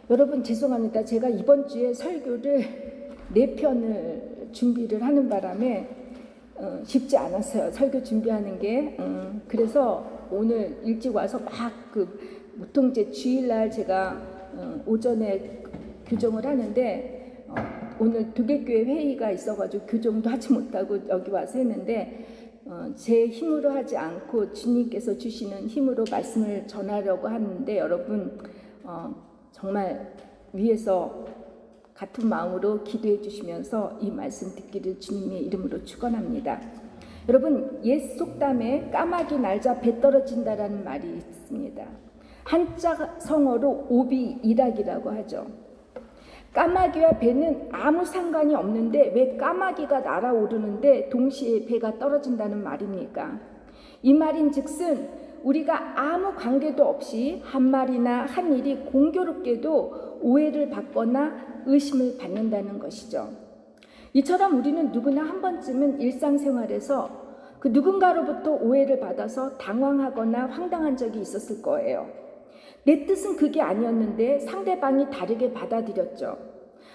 여러분 죄송합니다. 제가 이번 주에 설교를 4편을 준비를 하는 바람에 쉽지 않았어요. 설교 준비하는 게. 그래서 오늘 일찍 와서 막 보통 이제 주일날 제가 오전에 교정을 하는데 오늘 도계교회 회의가 있어가지고 교정도 하지 못하고 여기 와서 했는데 제 힘으로 하지 않고 주님께서 주시는 힘으로 말씀을 전하려고 하는데 여러분 정말 위에서 같은 마음으로 기도해 주시면서 이 말씀 듣기를 주님의 이름으로 축원합니다. 여러분 옛 속담에 까마귀 날자 배 떨어진다라는 말이 있습니다. 한자 성어로 오비일학이라고 하죠. 까마귀와 배는 아무 상관이 없는데 왜 까마귀가 날아오르는데 동시에 배가 떨어진다는 말입니까? 이 말인즉슨 우리가 아무 관계도 없이 한 말이나 한 일이 공교롭게도 오해를 받거나 의심을 받는다는 것이죠. 이처럼 우리는 누구나 한 번쯤은 일상생활에서 그 누군가로부터 오해를 받아서 당황하거나 황당한 적이 있었을 거예요. 내 뜻은 그게 아니었는데 상대방이 다르게 받아들였죠.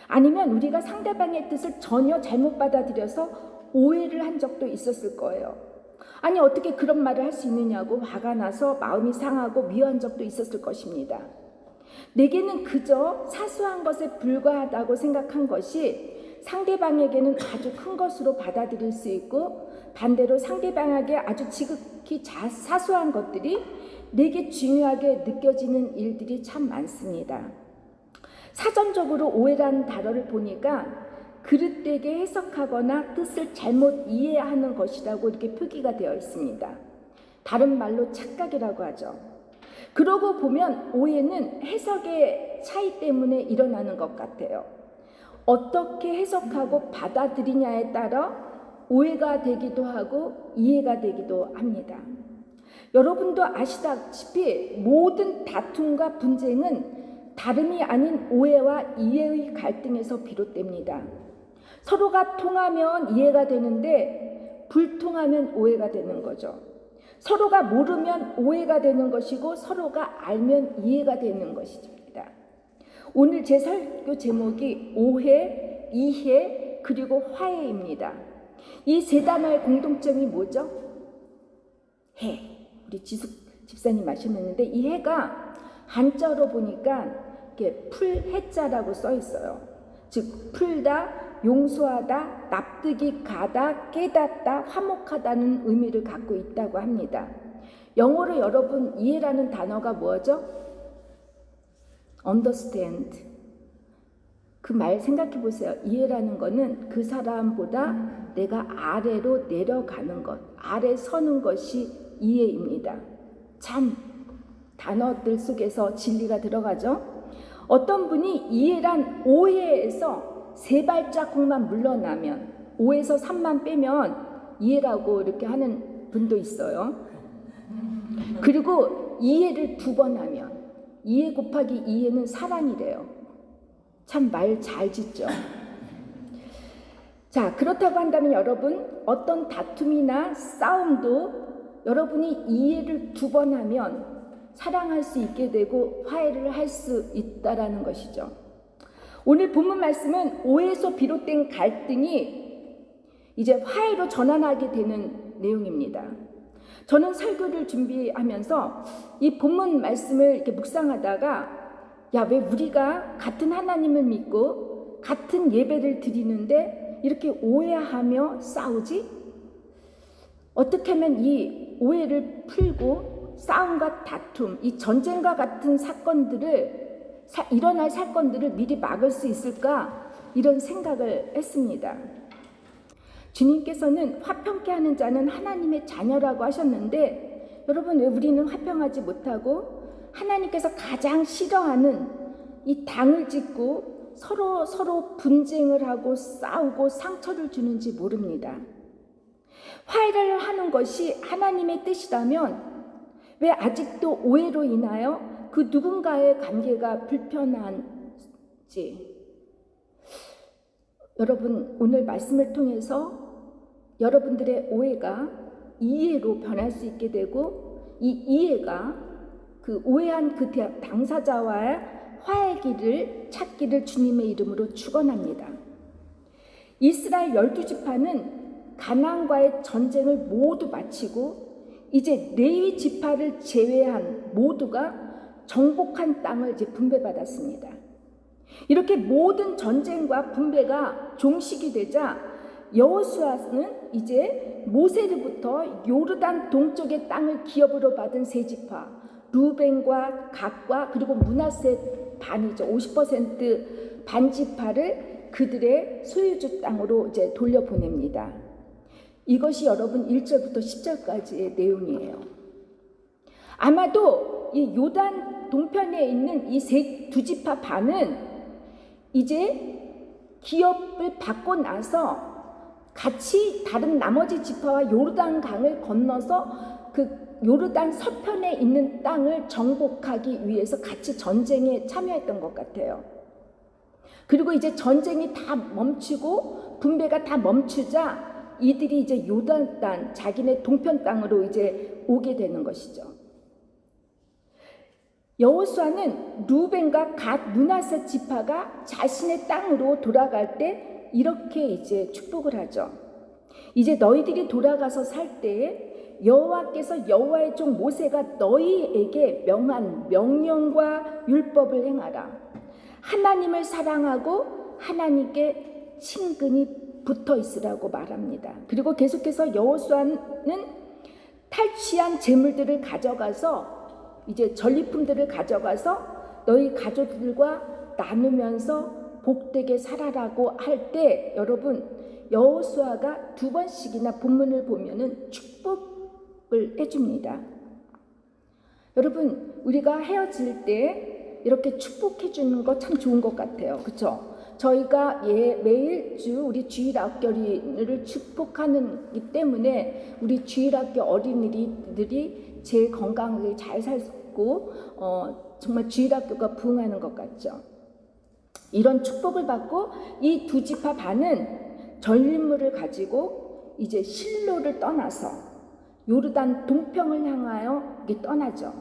아니면 우리가 상대방의 뜻을 전혀 잘못 받아들여서 오해를 한 적도 있었을 거예요. 아니 어떻게 그런 말을 할 수 있느냐고 화가 나서 마음이 상하고 미워한 적도 있었을 것입니다. 내게는 그저 사소한 것에 불과하다고 생각한 것이 상대방에게는 아주 큰 것으로 받아들일 수 있고 반대로 상대방에게 아주 지극히 사소한 것들이 내게 중요하게 느껴지는 일들이 참 많습니다. 사전적으로 오해라는 단어를 보니까 그릇되게 해석하거나 뜻을 잘못 이해하는 것이라고 이렇게 표기가 되어 있습니다. 다른 말로 착각이라고 하죠. 그러고 보면 오해는 해석의 차이 때문에 일어나는 것 같아요. 어떻게 해석하고 받아들이냐에 따라 오해가 되기도 하고 이해가 되기도 합니다. 여러분도 아시다시피 모든 다툼과 분쟁은 다름이 아닌 오해와 이해의 갈등에서 비롯됩니다. 서로가 통하면 이해가 되는데 불통하면 오해가 되는 거죠. 서로가 모르면 오해가 되는 것이고 서로가 알면 이해가 되는 것입니다. 오늘 제 설교 제목이 오해, 이해, 그리고 화해입니다. 이 세 단어의 공통점이 뭐죠? 해. 우리 지숙 집사님 말씀했는데 이 해가 한자로 보니까 이렇게 풀해자라고 써 있어요. 즉 풀다, 용서하다, 납득이 가다, 깨닫다, 화목하다는 의미를 갖고 있다고 합니다. 영어로 여러분 이해라는 단어가 뭐죠? understand. 그 말 생각해 보세요. 이해라는 거는 그 사람보다 내가 아래로 내려가는 것, 아래 서는 것이 이해입니다. 참 단어들 속에서 진리가 들어가죠. 어떤 분이 이해란 오해에서 3발자국만 물러나면 5에서 3만 빼면 이해라고 이렇게 하는 분도 있어요. 그리고 이해를 2번 하면 이해 곱하기 이해는 사랑이래요. 참 말 잘 짓죠. 자, 그렇다고 한다면 여러분 어떤 다툼이나 싸움도 여러분이 이해를 2번 하면 사랑할 수 있게 되고 화해를 할 수 있다라는 것이죠. 오늘 본문 말씀은 오해에서 비롯된 갈등이 이제 화해로 전환하게 되는 내용입니다. 저는 설교를 준비하면서 이 본문 말씀을 이렇게 묵상하다가 야, 왜 우리가 같은 하나님을 믿고 같은 예배를 드리는데 이렇게 오해하며 싸우지? 어떻게 하면 이 오해를 풀고 싸움과 다툼, 이 전쟁과 같은 일어날 사건들을 미리 막을 수 있을까? 이런 생각을 했습니다. 주님께서는 화평케 하는 자는 하나님의 자녀라고 하셨는데 여러분 왜 우리는 화평하지 못하고 하나님께서 가장 싫어하는 이 당을 짓고 서로 분쟁을 하고 싸우고 상처를 주는지 모릅니다. 화해를 하는 것이 하나님의 뜻이라면 왜 아직도 오해로 인하여 그 누군가의 관계가 불편한지 여러분 오늘 말씀을 통해서 여러분들의 오해가 이해로 변할 수 있게 되고 이 이해가 그 오해한 그 당사자와의 화해 찾기를 주님의 이름으로 축원합니다. 이스라엘 12지파는 가나안과의 전쟁을 모두 마치고 이제 레위 지파를 제외한 모두가 정복한 땅을 이제 분배받았습니다. 이렇게 모든 전쟁과 분배가 종식이 되자 여호수아는 이제 모세로부터 요르단 동쪽의 땅을 기업으로 받은 세 지파 루벤과 갓과 그리고 므낫세 반이죠. 50% 반지파를 그들의 소유주 땅으로 이제 돌려보냅니다. 이것이 여러분 1절부터 10절까지의 내용이에요. 아마도 이 요단 동편에 있는 이 두 지파 반은 이제 기업을 받고 나서 같이 다른 나머지 지파와 요르단 강을 건너서 그 요르단 서편에 있는 땅을 정복하기 위해서 같이 전쟁에 참여했던 것 같아요. 그리고 이제 전쟁이 다 멈추고 분배가 다 멈추자 이들이 이제 요단 땅, 자기네 동편 땅으로 이제 오게 되는 것이죠. 여호수아는 루벤과 갓 므낫세 지파가 자신의 땅으로 돌아갈 때 이렇게 이제 축복을 하죠. 이제 너희들이 돌아가서 살 때에 여호와께서 여호와의 종 모세가 너희에게 명한 명령과 율법을 행하라. 하나님을 사랑하고 하나님께 친근히 붙어 있으라고 말합니다. 그리고 계속해서 여호수아는 탈취한 재물들을 가져가서 이제 전리품들을 가져가서 너희 가족들과 나누면서 복되게 살아라고 할 때 여러분 여호수아가 2번씩이나 본문을 보면은 축복을 해줍니다. 여러분 우리가 헤어질 때 이렇게 축복해 주는 거 참 좋은 것 같아요. 그렇죠? 저희가 매일 우리 주일학교를 축복하기 때문에 우리 주일학교 어린이들이 제일 건강하게 잘 살고 정말 주일학교가 부흥하는 것 같죠. 이런 축복을 받고 이 두 지파 반은 전리물을 가지고 이제 실로를 떠나서 요르단 동평을 향하여 떠나죠.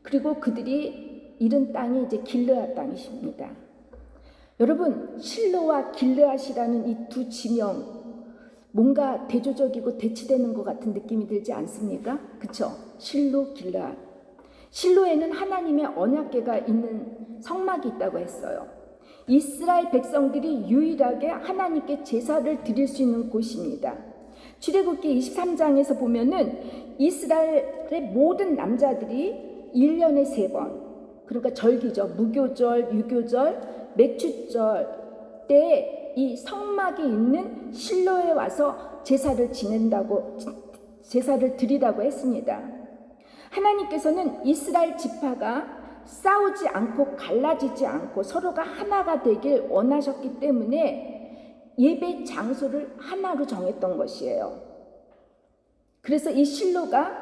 그리고 그들이 잃은 땅이 이제 길르앗 땅이십니다. 여러분 실로와 길르앗이라는 이 두 지명 뭔가 대조적이고 대치되는 것 같은 느낌이 들지 않습니까? 그쵸? 실로, 길르앗. 실로에는 하나님의 언약궤가 있는 성막이 있다고 했어요. 이스라엘 백성들이 유일하게 하나님께 제사를 드릴 수 있는 곳입니다. 출애굽기 23장에서 보면은 이스라엘의 모든 남자들이 1년에 3번, 그러니까 절기죠. 무교절, 유교절, 맥추절 때 이 성막이 있는 실로에 와서 제사를 드리라고 했습니다. 하나님께서는 이스라엘 지파가 싸우지 않고 갈라지지 않고 서로가 하나가 되길 원하셨기 때문에 예배 장소를 하나로 정했던 것이에요. 그래서 이 실로가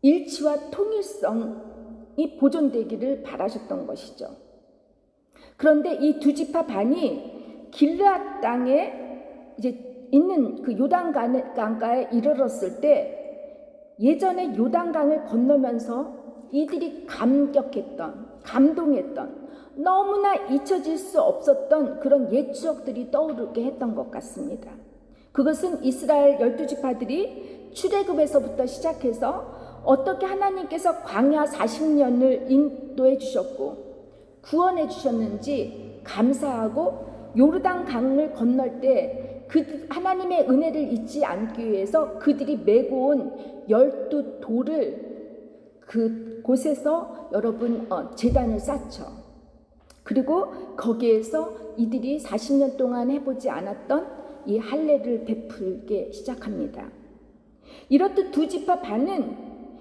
일치와 통일성이 보존되기를 바라셨던 것이죠. 그런데 이 두 지파 반이 길르앗 땅에 이제 있는 그 요단강가에 이르렀을 때 예전에 요단강을 건너면서 이들이 감동했던 너무나 잊혀질 수 없었던 그런 옛 추억들이 떠오르게 했던 것 같습니다. 그것은 이스라엘 12지파들이 출애굽에서부터 시작해서 어떻게 하나님께서 광야 40년을 인도해 주셨고 구원해 주셨는지 감사하고 요르단 강을 건널 때 그 하나님의 은혜를 잊지 않기 위해서 그들이 메고 온 12돌을 그 곳에서 여러분 제단을 쌓죠. 그리고 거기에서 이들이 40년 동안 해보지 않았던 이 할례를 베풀게 시작합니다. 이렇듯 두 지파 반은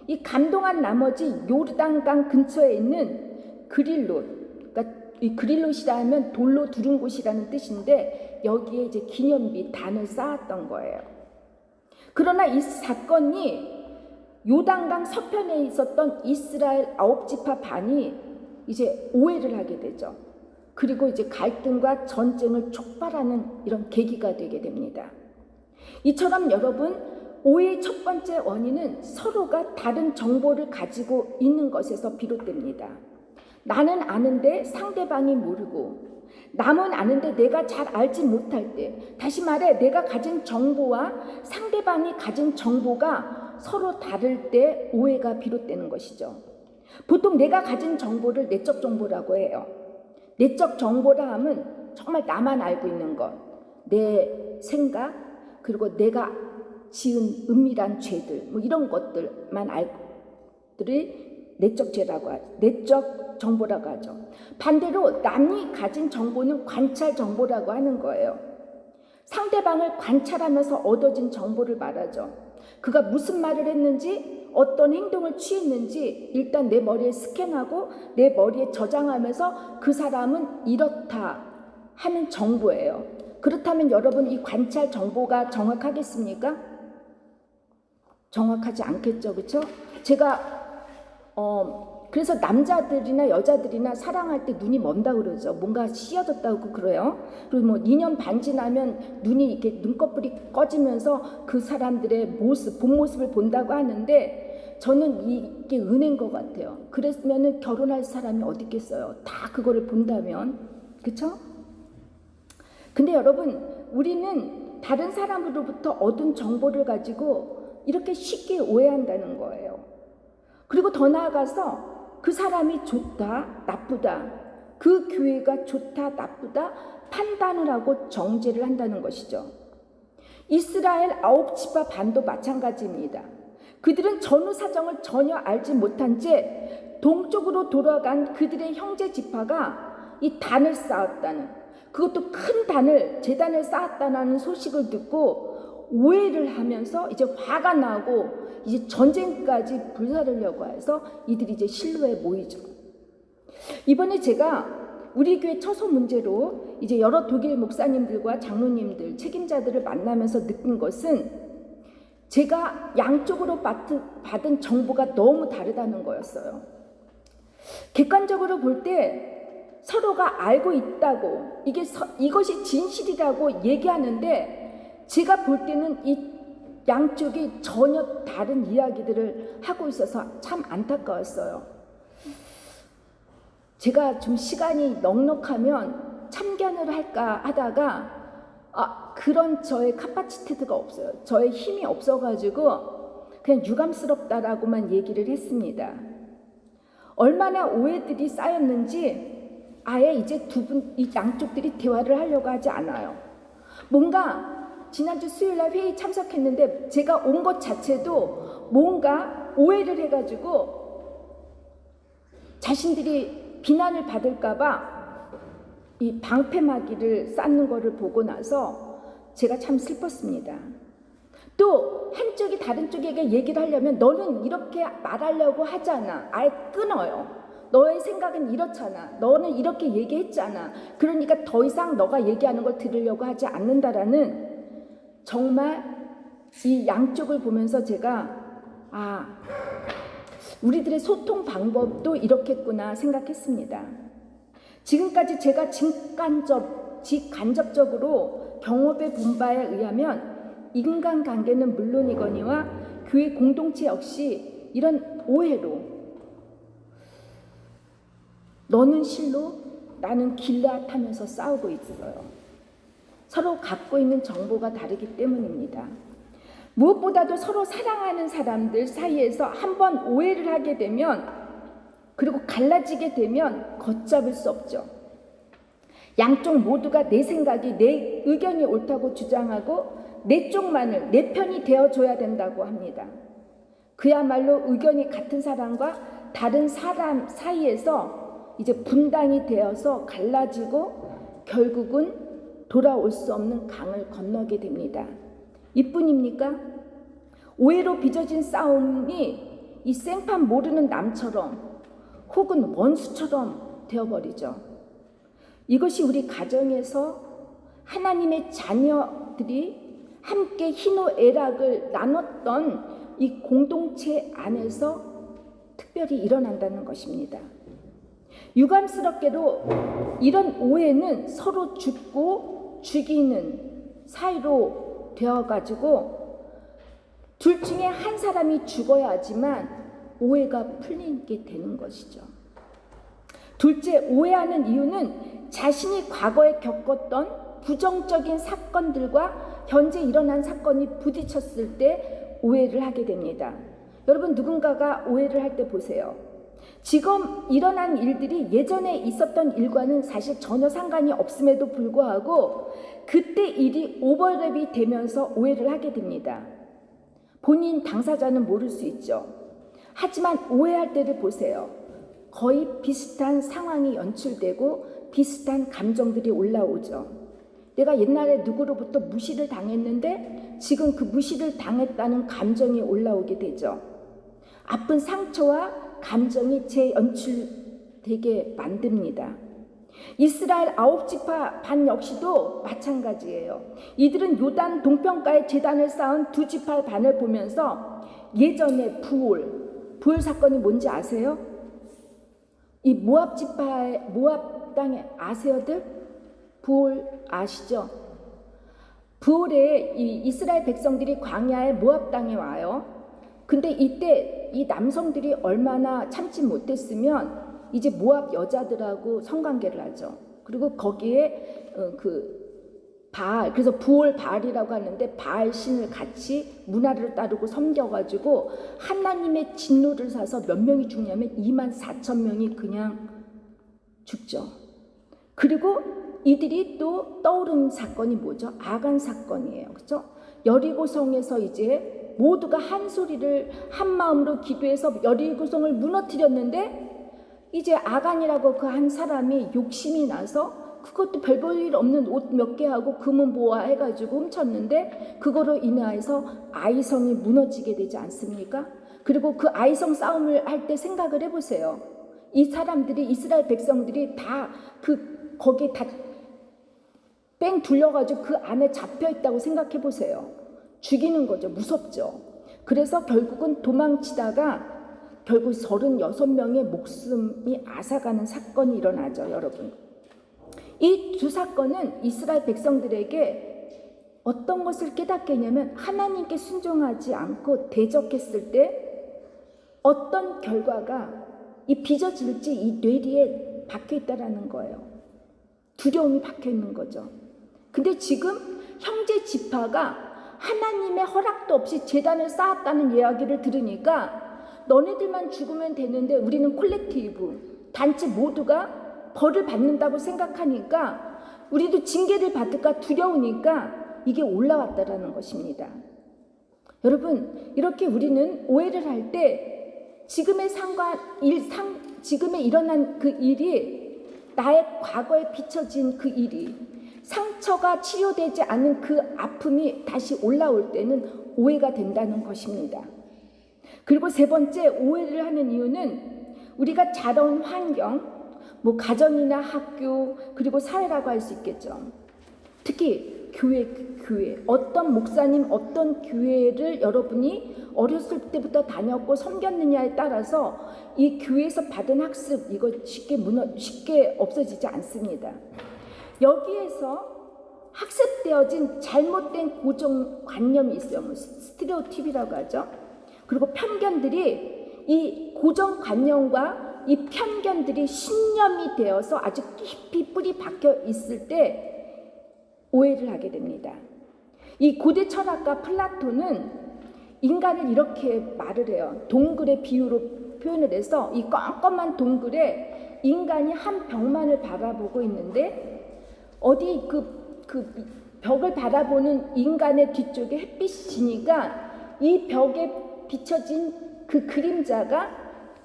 이 감동한 나머지 요르단강 근처에 있는 그릴롯, 그러니까 이 그릴롯이라 하면 돌로 두른 곳이라는 뜻인데 여기에 이제 기념비 단을 쌓았던 거예요. 그러나 이 사건이 요단강 서편에 있었던 이스라엘 9지파 반이 이제 오해를 하게 되죠. 그리고 이제 갈등과 전쟁을 촉발하는 이런 계기가 되게 됩니다. 이처럼 여러분 오해의 첫 번째 원인은 서로가 다른 정보를 가지고 있는 것에서 비롯됩니다. 나는 아는데 상대방이 모르고, 남은 아는데 내가 잘 알지 못할 때, 다시 말해 내가 가진 정보와 상대방이 가진 정보가 서로 다를 때 오해가 비롯되는 것이죠. 보통 내가 가진 정보를 내적 정보라고 해요. 내적 정보라 함은 정말 나만 알고 있는 것, 내 생각, 그리고 내가 지은 은밀한 죄들, 뭐 이런 것들만 알고들이 내적 죄라고 하죠. 내적 정보라고 하죠. 반대로 남이 가진 정보는 관찰 정보라고 하는 거예요. 상대방을 관찰하면서 얻어진 정보를 말하죠. 그가 무슨 말을 했는지, 어떤 행동을 취했는지 일단 내 머리에 스캔하고 내 머리에 저장하면서 그 사람은 이렇다 하는 정보예요. 그렇다면 여러분, 이 관찰 정보가 정확하겠습니까? 정확하지 않겠죠, 그렇죠? 제가 그래서 남자들이나 여자들이나 사랑할 때 눈이 먼다 그러죠. 뭔가 씌어졌다고 그래요. 그리고 뭐 2년 반 지나면 눈이 이렇게 눈꺼풀이 꺼지면서 그 사람들의 모습, 본 모습을 본다고 하는데, 저는 이게 은혜인 것 같아요. 그랬으면은 결혼할 사람이 어디 있겠어요. 다 그거를 본다면, 그렇죠? 근데 여러분, 우리는 다른 사람으로부터 얻은 정보를 가지고 이렇게 쉽게 오해한다는 거예요. 그리고 더 나아가서 그 사람이 좋다, 나쁘다, 그 교회가 좋다, 나쁘다 판단을 하고 정죄를 한다는 것이죠. 이스라엘 9지파 반도 마찬가지입니다. 그들은 전후 사정을 전혀 알지 못한 채 동쪽으로 돌아간 그들의 형제 지파가 이 단을 쌓았다는, 그것도 큰 단을, 제단을 쌓았다는 소식을 듣고 오해를 하면서 이제 화가 나고 이제 전쟁까지 불사르려고 해서 이들이 이제 실로에 모이죠. 이번에 제가 우리 교회 처소 문제로 이제 여러 독일 목사님들과 장로님들, 책임자들을 만나면서 느낀 것은, 제가 양쪽으로 받은 정보가 너무 다르다는 거였어요. 객관적으로 볼 때 서로가 알고 있다고, 이것이 진실이라고 얘기하는데, 제가 볼 때는 이 양쪽이 전혀 다른 이야기들을 하고 있어서 참 안타까웠어요. 제가 좀 시간이 넉넉하면 참견을 할까 하다가 그런 저의 카파시티가 없어요. 저의 힘이 없어가지고 그냥 유감스럽다라고만 얘기를 했습니다. 얼마나 오해들이 쌓였는지 아예 이제 이 양쪽들이 대화를 하려고 하지 않아요. 뭔가 지난주 수요일날 회의 참석했는데 제가 온 것 자체도 뭔가 오해를 해가지고 자신들이 비난을 받을까봐 이 방패막이를 쌓는 거를 보고 나서 제가 참 슬펐습니다. 또 한쪽이 다른 쪽에게 얘기를 하려면 너는 이렇게 말하려고 하잖아. 아예 끊어요. 너의 생각은 이렇잖아. 너는 이렇게 얘기했잖아. 그러니까 더 이상 너가 얘기하는 걸 들으려고 하지 않는다라는, 정말 이 양쪽을 보면서 제가 우리들의 소통 방법도 이렇겠구나 생각했습니다. 지금까지 제가 직간접적으로 경험해 본 바에 의하면 인간관계는 물론이거니와 교회 공동체 역시 이런 오해로, 너는 실로 나는 길라 타면서 싸우고 있어요. 서로 갖고 있는 정보가 다르기 때문입니다. 무엇보다도 서로 사랑하는 사람들 사이에서 한번 오해를 하게 되면, 그리고 갈라지게 되면 걷잡을 수 없죠. 양쪽 모두가 내 생각이, 내 의견이 옳다고 주장하고 내 쪽만을, 내 편이 되어줘야 된다고 합니다. 그야말로 의견이 같은 사람과 다른 사람 사이에서 이제 분당이 되어서 갈라지고 결국은 돌아올 수 없는 강을 건너게 됩니다. 이뿐입니까? 오해로 빚어진 싸움이 이 생판 모르는 남처럼 혹은 원수처럼 되어버리죠. 이것이 우리 가정에서 하나님의 자녀들이 함께 희노애락을 나눴던 이 공동체 안에서 특별히 일어난다는 것입니다. 유감스럽게도 이런 오해는 서로 죽고 죽이는 사이로 되어가지고 둘 중에 한 사람이 죽어야 하지만 오해가 풀리게 되는 것이죠. 둘째, 오해하는 이유는 자신이 과거에 겪었던 부정적인 사건들과 현재 일어난 사건이 부딪혔을 때 오해를 하게 됩니다. 여러분, 누군가가 오해를 할 때 보세요. 지금 일어난 일들이 예전에 있었던 일과는 사실 전혀 상관이 없음에도 불구하고 그때 일이 오버랩이 되면서 오해를 하게 됩니다. 본인 당사자는 모를 수 있죠. 하지만 오해할 때를 보세요. 거의 비슷한 상황이 연출되고 비슷한 감정들이 올라오죠. 내가 옛날에 누구로부터 무시를 당했는데 지금 그 무시를 당했다는 감정이 올라오게 되죠. 아픈 상처와 감정이 재연출되게 만듭니다. 이스라엘 9지파 반 역시도 마찬가지예요. 이들은 요단 동편가에 제단을 쌓은 2지파 반을 보면서 예전에 부올 사건이 뭔지 아세요? 이 모압 땅에 아세요들? 부올 아시죠? 부올에 이 이스라엘 백성들이 광야의 모압 땅에 와요. 근데 이때 이 남성들이 얼마나 참지 못했으면 이제 모압 여자들하고 성관계를 하죠. 그리고 거기에 바알, 그래서 부올 바알이라고 하는데 바알 신을 같이 문화를 따르고 섬겨가지고 하나님의 진노를 사서 몇 명이 죽냐면 24,000명이 그냥 죽죠. 그리고 이들이 또 떠오른 사건이 뭐죠? 아간 사건이에요. 그렇죠? 여리고성에서 이제 모두가 한 소리를 한 마음으로 기도해서 여리고성을 무너뜨렸는데 이제 아간이라고 그 한 사람이 욕심이 나서 그것도 별 볼 일 없는 옷 몇 개 하고 금은 보아 해가지고 훔쳤는데 그거로 인해서 아이성이 무너지게 되지 않습니까? 그리고 그 아이성 싸움을 할 때 생각을 해보세요. 이 사람들이 이스라엘 백성들이 다 거기에 다 뺑 둘러가지고 그 안에 잡혀 있다고 생각해 보세요. 죽이는 거죠. 무섭죠. 그래서 결국은 도망치다가 결국 36명의 목숨이 앗아가는 사건이 일어나죠, 여러분. 이 두 사건은 이스라엘 백성들에게 어떤 것을 깨닫게 했냐면 하나님께 순종하지 않고 대적했을 때 어떤 결과가 이 빚어질지 이 뇌리에 박혀 있다라는 거예요. 두려움이 박혀 있는 거죠. 근데 지금 형제 지파가 하나님의 허락도 없이 제단을 쌓았다는 이야기를 들으니까 너네들만 죽으면 되는데 우리는 콜렉티브, 단체 모두가 벌을 받는다고 생각하니까 우리도 징계를 받을까 두려우니까 이게 올라왔다라는 것입니다. 여러분, 이렇게 우리는 오해를 할 때 지금의 지금에 일어난 그 일이 나의 과거에 비춰진 그 일이 상처가 치료되지 않은 그 아픔이 다시 올라올 때는 오해가 된다는 것입니다. 그리고 세 번째, 오해를 하는 이유는 우리가 자라온 환경, 가정이나 학교, 그리고 사회라고 할 수 있겠죠. 특히 교회, 어떤 목사님, 어떤 교회를 여러분이 어렸을 때부터 다녔고 섬겼느냐에 따라서 이 교회에서 받은 학습, 이거 쉽게 없어지지 않습니다. 여기에서 학습되어진 잘못된 고정관념이 있어요. 스테레오팁이라고 하죠. 그리고 편견들이 이 고정관념과 이 편견들이 신념이 되어서 아주 깊이 뿌리 박혀 있을 때 오해를 하게 됩니다. 이 고대 철학가 플라톤은 인간을 이렇게 말을 해요. 동굴의 비유로 표현을 해서 이 껌껌한 동굴에 인간이 한 벽만을 바라보고 있는데 어디 그 벽을 바라보는 인간의 뒤쪽에 햇빛이 지니까 이 벽에 비춰진 그 그림자가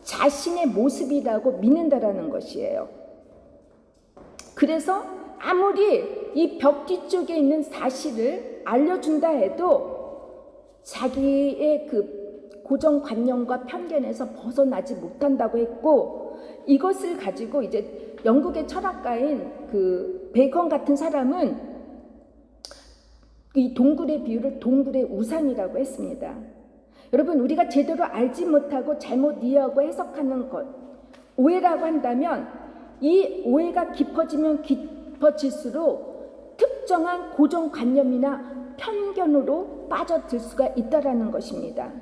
자신의 모습이라고 믿는다라는 것이에요. 그래서 아무리 이 벽 뒤쪽에 있는 사실을 알려준다 해도 자기의 그 고정관념과 편견에서 벗어나지 못한다고 했고, 이것을 가지고 이제 영국의 철학가인 그 베이컨 같은 사람은 이 동굴의 비유를 동굴의 우상이라고 했습니다. 여러분, 우리가 제대로 알지 못하고 잘못 이해하고 해석하는 것, 오해라고 한다면 이 오해가 깊어지면 깊어질수록 특정한 고정관념이나 편견으로 빠져들 수가 있다라는 것입니다.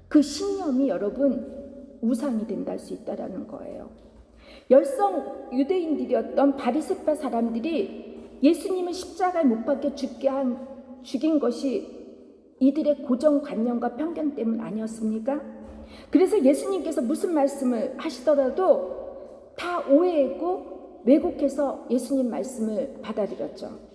그 신념이 여러분 우상이 된다 할 수 있다라는 거예요. 열성 유대인들이었던 바리새파 사람들이 예수님을 십자가에 못 박혀 죽인 것이 이들의 고정관념과 편견 때문 아니었습니까? 그래서 예수님께서 무슨 말씀을 하시더라도 다 오해했고 왜곡해서 예수님 말씀을 받아들였죠.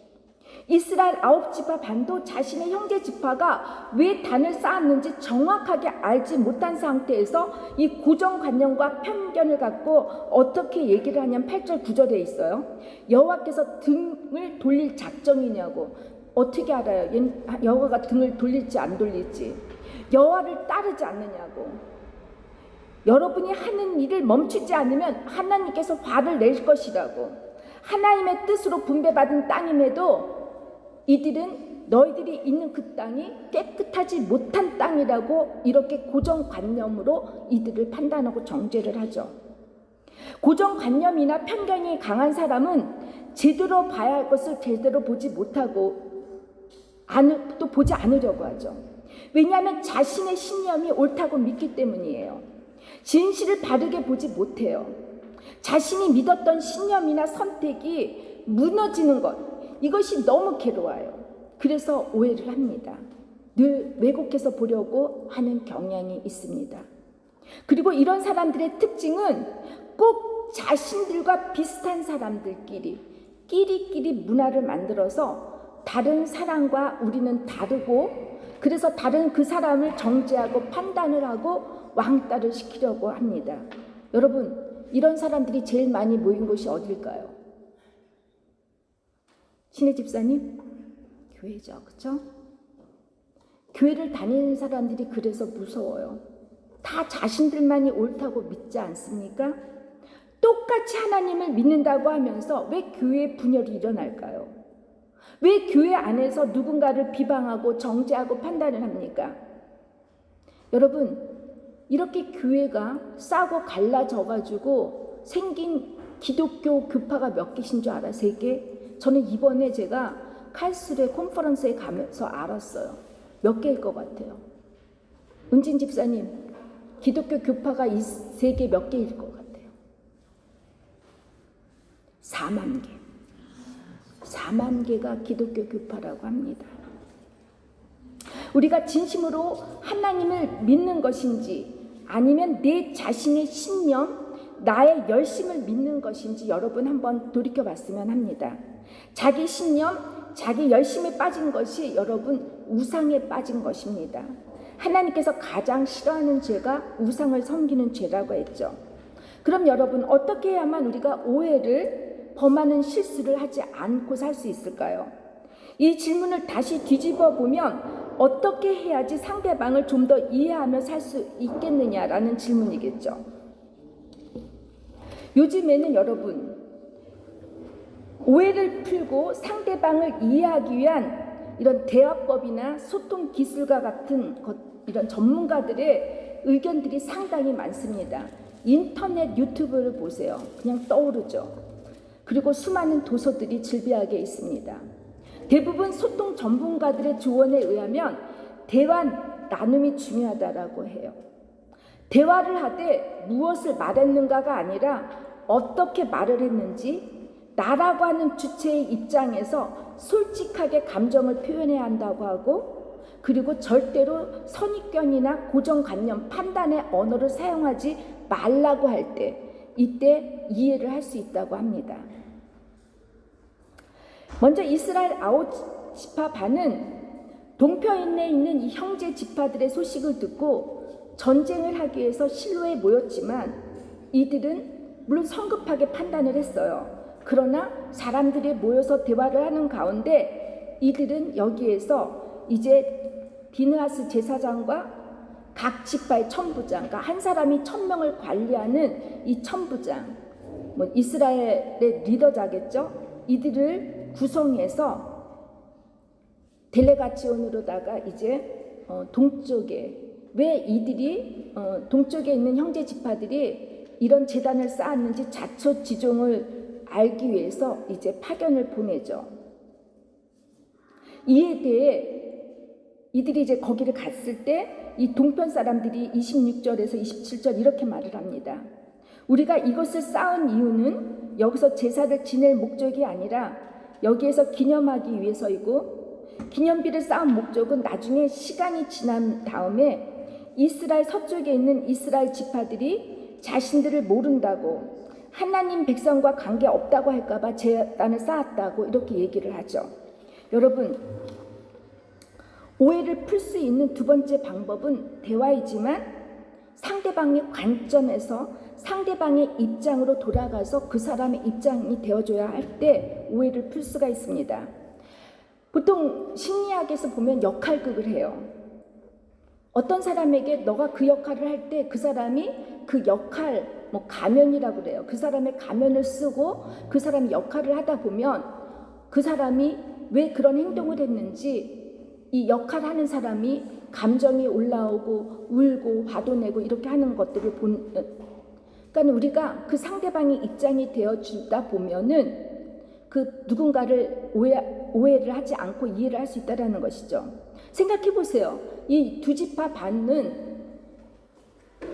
이스라엘 9지파 반도 자신의 형제 지파가 왜 단을 쌓았는지 정확하게 알지 못한 상태에서 이 고정관념과 편견을 갖고 어떻게 얘기를 하냐면 8절 9절에 있어요. 여호와께서 등을 돌릴 작정이냐고. 어떻게 알아요? 여호와가 등을 돌릴지 안 돌릴지. 여호와를 따르지 않느냐고. 여러분이 하는 일을 멈추지 않으면 하나님께서 화를 낼 것이라고. 하나님의 뜻으로 분배받은 땅임에도 이들은 너희들이 있는 그 땅이 깨끗하지 못한 땅이라고 이렇게 고정관념으로 이들을 판단하고 정죄를 하죠. 고정관념이나 편견이 강한 사람은 제대로 봐야 할 것을 제대로 보지 못하고 또 보지 않으려고 하죠. 왜냐하면 자신의 신념이 옳다고 믿기 때문이에요. 진실을 바르게 보지 못해요. 자신이 믿었던 신념이나 선택이 무너지는 것, 이것이 너무 괴로워요. 그래서 오해를 합니다. 늘 왜곡해서 보려고 하는 경향이 있습니다. 그리고 이런 사람들의 특징은 꼭 자신들과 비슷한 사람들끼리 끼리끼리 문화를 만들어서 다른 사람과 우리는 다르고 그래서 다른 그 사람을 정죄하고 판단을 하고 왕따를 시키려고 합니다. 여러분, 이런 사람들이 제일 많이 모인 곳이 어딜까요? 신혜 집사님? 교회죠. 그렇죠? 교회를 다니는 사람들이 그래서 무서워요. 다 자신들만이 옳다고 믿지 않습니까? 똑같이 하나님을 믿는다고 하면서 왜 교회에 분열이 일어날까요? 왜 교회 안에서 누군가를 비방하고 정죄하고 판단을 합니까? 여러분, 이렇게 교회가 싸고 갈라져가지고 생긴 기독교 교파가 몇 개신 줄 알아? 3개? 저는 이번에 제가 칼스루에 컨퍼런스에 가면서 알았어요. 몇 개일 것 같아요? 은진 집사님, 기독교 교파가 이 3개 몇 개일 것 같아요? 4만 개. 4만 개가 기독교 교파라고 합니다. 우리가 진심으로 하나님을 믿는 것인지 아니면 내 자신의 신념, 나의 열심을 믿는 것인지 여러분 한번 돌이켜 봤으면 합니다. 자기 신념, 자기 열심에 빠진 것이 여러분 우상에 빠진 것입니다. 하나님께서 가장 싫어하는 죄가 우상을 섬기는 죄라고 했죠. 그럼 여러분 어떻게 해야만 우리가 오해를 범하는 실수를 하지 않고 살 수 있을까요? 이 질문을 다시 뒤집어 보면 어떻게 해야지 상대방을 좀 더 이해하며 살 수 있겠느냐라는 질문이겠죠. 요즘에는 여러분 오해를 풀고 상대방을 이해하기 위한 이런 대화법이나 소통 기술과 같은 이런 전문가들의 의견들이 상당히 많습니다. 인터넷 유튜브를 보세요. 그냥 떠오르죠. 그리고 수많은 도서들이 즐비하게 있습니다. 대부분 소통 전문가들의 조언에 의하면 대화 나눔이 중요하다라고 해요. 대화를 하되 무엇을 말했는가가 아니라 어떻게 말을 했는지 나라고 하는 주체의 입장에서 솔직하게 감정을 표현해야 한다고 하고 그리고 절대로 선입견이나 고정관념, 판단의 언어를 사용하지 말라고 할 때 이때 이해를 할 수 있다고 합니다. 먼저 이스라엘 9지파 반은 동편에 있는 이 형제 지파들의 소식을 듣고 전쟁을 하기 위해서 실로에 모였지만 이들은 물론 성급하게 판단을 했어요. 그러나 사람들이 모여서 대화를 하는 가운데 이들은 여기에서 이제 비느하스 제사장과 각 지파의 천부장, 그러니까 한 사람이 1000명을 관리하는 이 천부장, 이스라엘의 리더자겠죠. 이들을 구성해서 델레가치온으로다가 이제 동쪽에 왜 이들이 동쪽에 있는 형제 지파들이 이런 제단을 쌓았는지 자초지종을 알기 위해서 이제 파견을 보내죠. 이에 대해 이들이 이제 거기를 갔을 때 이 동편 사람들이 26절에서 27절 이렇게 말을 합니다. 우리가 이것을 쌓은 이유는 여기서 제사를 지낼 목적이 아니라 여기에서 기념하기 위해서이고, 기념비를 쌓은 목적은 나중에 시간이 지난 다음에 이스라엘 서쪽에 있는 이스라엘 지파들이 자신들을 모른다고, 하나님 백성과 관계 없다고 할까봐 제단을 쌓았다고 이렇게 얘기를 하죠. 여러분, 오해를 풀 수 있는 두 번째 방법은 대화이지만 상대방의 관점에서 상대방의 입장으로 돌아가서 그 사람의 입장이 되어줘야 할 때 오해를 풀 수가 있습니다. 보통 심리학에서 보면 역할극을 해요. 어떤 사람에게 너가 그 역할을 할 때 그 사람이 그 역할, 가면이라고 그래요. 그 사람의 가면을 쓰고 그 사람이 역할을 하다 보면 그 사람이 왜 그런 행동을 했는지 이 역할하는 사람이 감정이 올라오고 울고 화도 내고 이렇게 하는 것들을 그러니까 우리가 그 상대방의 입장이 되어주다 보면은 그 누군가를 오해를 하지 않고 이해를 할 수 있다는 것이죠. 생각해 보세요. 이 두 지파 반은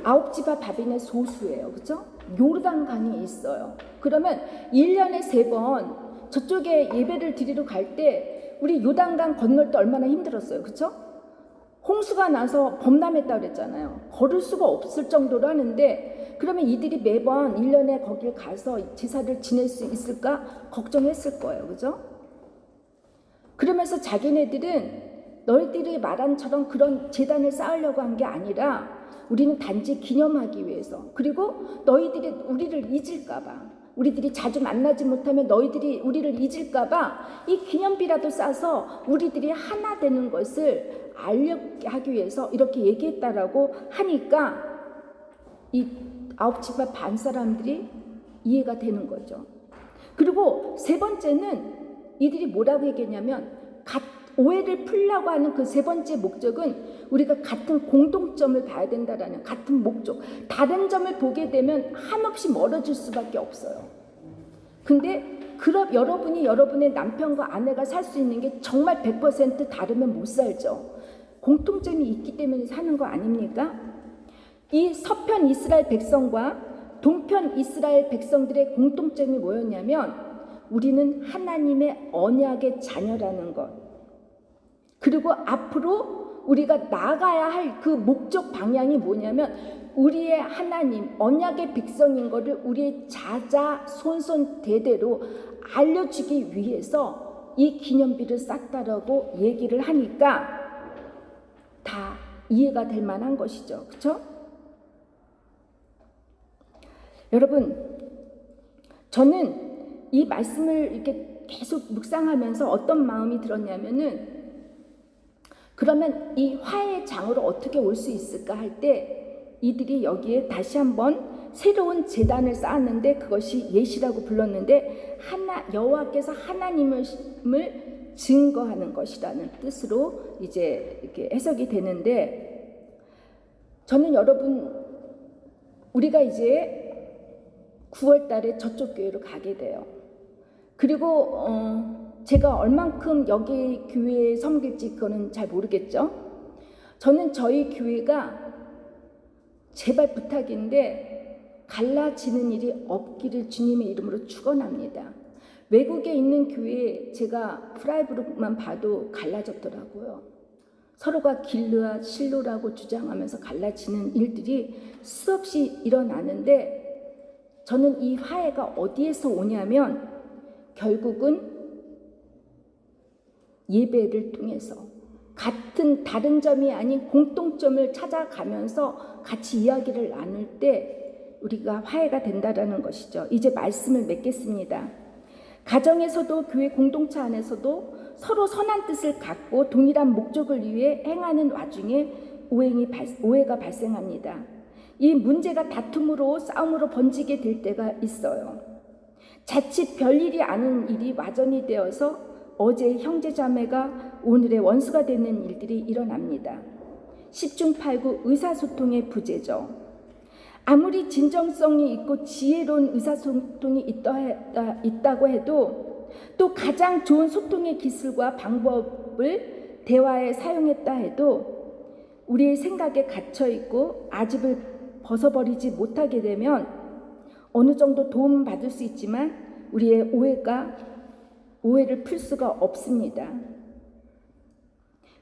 9지파 바빈의 소수예요. 그렇죠? 요르단강이 있어요. 그러면 1년에 3번 저쪽에 예배를 드리러 갈 때 우리 요단강 건널 때 얼마나 힘들었어요. 그렇죠? 홍수가 나서 범람했다고 그랬잖아요. 걸을 수가 없을 정도로 하는데, 그러면 이들이 매번 1년에 거길 가서 제사를 지낼 수 있을까 걱정했을 거예요. 그죠? 그러면서 자기네들은 너희들이 말한처럼 그런 제단을 쌓으려고 한 게 아니라 우리는 단지 기념하기 위해서, 그리고 너희들이 우리를 잊을까봐, 우리들이 자주 만나지 못하면 너희들이 우리를 잊을까봐 이 기념비라도 싸서 우리들이 하나 되는 것을 알게 하기 위해서 이렇게 얘기했다라고 하니까 이 9지파 반 사람들이 이해가 되는 거죠. 그리고 세 번째는 이들이 뭐라고 얘기했냐면, 오해를 풀려고 하는 그 세 번째 목적은 우리가 같은 공통점을 봐야 된다라는, 같은 목적, 다른 점을 보게 되면 한없이 멀어질 수밖에 없어요. 근데 그럼 여러분이 여러분의 남편과 아내가 살 수 있는 게 정말 100% 다르면 못 살죠. 공통점이 있기 때문에 사는 거 아닙니까? 이 서편 이스라엘 백성과 동편 이스라엘 백성들의 공통점이 뭐였냐면, 우리는 하나님의 언약의 자녀라는 것, 그리고 앞으로 우리가 나가야 할 그 목적 방향이 뭐냐면 우리의 하나님, 언약의 백성인 것을 우리의 자자손손 대대로 알려주기 위해서 이 기념비를 쌓았다라고 얘기를 하니까 다 이해가 될 만한 것이죠. 그렇죠? 여러분, 저는 이 말씀을 이렇게 계속 묵상하면서 어떤 마음이 들었냐면은, 그러면 이 화해의 장으로 어떻게 올 수 있을까 할 때 이들이 여기에 다시 한번 새로운 제단을 쌓았는데, 그것이 예시라고 불렀는데 여호와께서 하나님을 증거하는 것이라는 뜻으로 이제 이렇게 해석이 되는데, 저는 여러분, 우리가 이제 9월 달에 저쪽 교회로 가게 돼요. 그리고 제가 얼만큼 여기 교회에 섬길지 그거는 잘 모르겠죠. 저는 저희 교회가 제발 부탁인데 갈라지는 일이 없기를 주님의 이름으로 축원합니다. 외국에 있는 교회에 제가 프라이브로만 봐도 갈라졌더라고요. 서로가 길르와 실로라고 주장하면서 갈라지는 일들이 수없이 일어나는데, 저는 이 화해가 어디에서 오냐면 결국은 예배를 통해서 같은 다른 점이 아닌 공통점을 찾아가면서 같이 이야기를 나눌 때 우리가 화해가 된다라는 것이죠. 이제 말씀을 맺겠습니다. 가정에서도 교회 공동체 안에서도 서로 선한 뜻을 갖고 동일한 목적을 위해 행하는 와중에 오해가 발생합니다. 이 문제가 다툼으로 싸움으로 번지게 될 때가 있어요. 자칫 별일이 아닌 일이 와전이 되어서 어제의 형제자매가 오늘의 원수가 되는 일들이 일어납니다. 10중 8구 의사소통의 부재죠. 아무리 진정성이 있고 지혜로운 의사소통이 있다고 해도, 또 가장 좋은 소통의 기술과 방법을 대화에 사용했다 해도 우리의 생각에 갇혀있고 아집을 벗어버리지 못하게 되면 어느 정도 도움 받을 수 있지만 우리의 오해를 풀 수가 없습니다.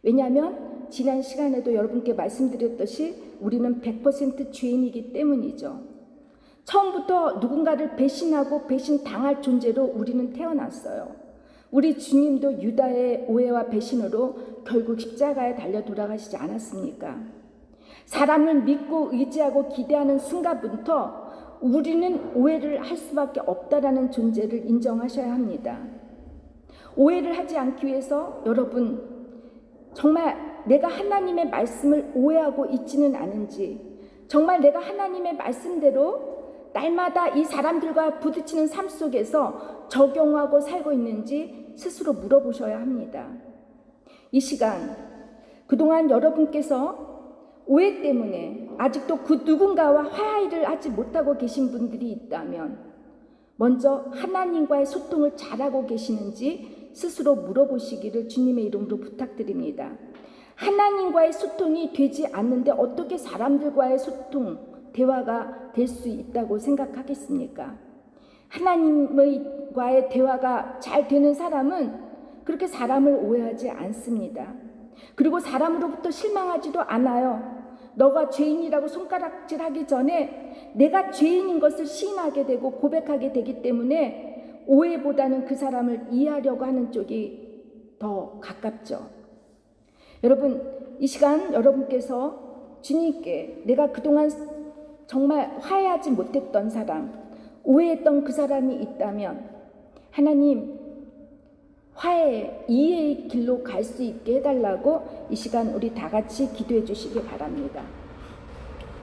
왜냐하면 지난 시간에도 여러분께 말씀드렸듯이 우리는 100% 죄인이기 때문이죠. 처음부터 누군가를 배신하고 배신당할 존재로 우리는 태어났어요. 우리 주님도 유다의 오해와 배신으로 결국 십자가에 달려 돌아가시지 않았습니까? 사람을 믿고 의지하고 기대하는 순간부터 우리는 오해를 할 수밖에 없다라는 존재를 인정하셔야 합니다. 오해를 하지 않기 위해서 여러분 정말 내가 하나님의 말씀을 오해하고 있지는 않은지, 정말 내가 하나님의 말씀대로 날마다 이 사람들과 부딪히는 삶 속에서 적용하고 살고 있는지 스스로 물어보셔야 합니다. 이 시간 그동안 여러분께서 오해 때문에 아직도 그 누군가와 화해를 하지 못하고 계신 분들이 있다면 먼저 하나님과의 소통을 잘하고 계시는지 스스로 물어보시기를 주님의 이름으로 부탁드립니다. 하나님과의 소통이 되지 않는데 어떻게 사람들과의 소통, 대화가 될 수 있다고 생각하겠습니까? 하나님과의 대화가 잘 되는 사람은 그렇게 사람을 오해하지 않습니다. 그리고 사람으로부터 실망하지도 않아요. 너가 죄인이라고 손가락질하기 전에 내가 죄인인 것을 시인하게 되고 고백하게 되기 때문에 오해보다는 그 사람을 이해하려고 하는 쪽이 더 가깝죠. 여러분, 이 시간 여러분께서 주님께 내가 그동안 정말 화해하지 못했던 사람, 오해했던 그 사람이 있다면 하나님 화해, 이해의 길로 갈 수 있게 해달라고 이 시간 우리 다 같이 기도해 주시기 바랍니다.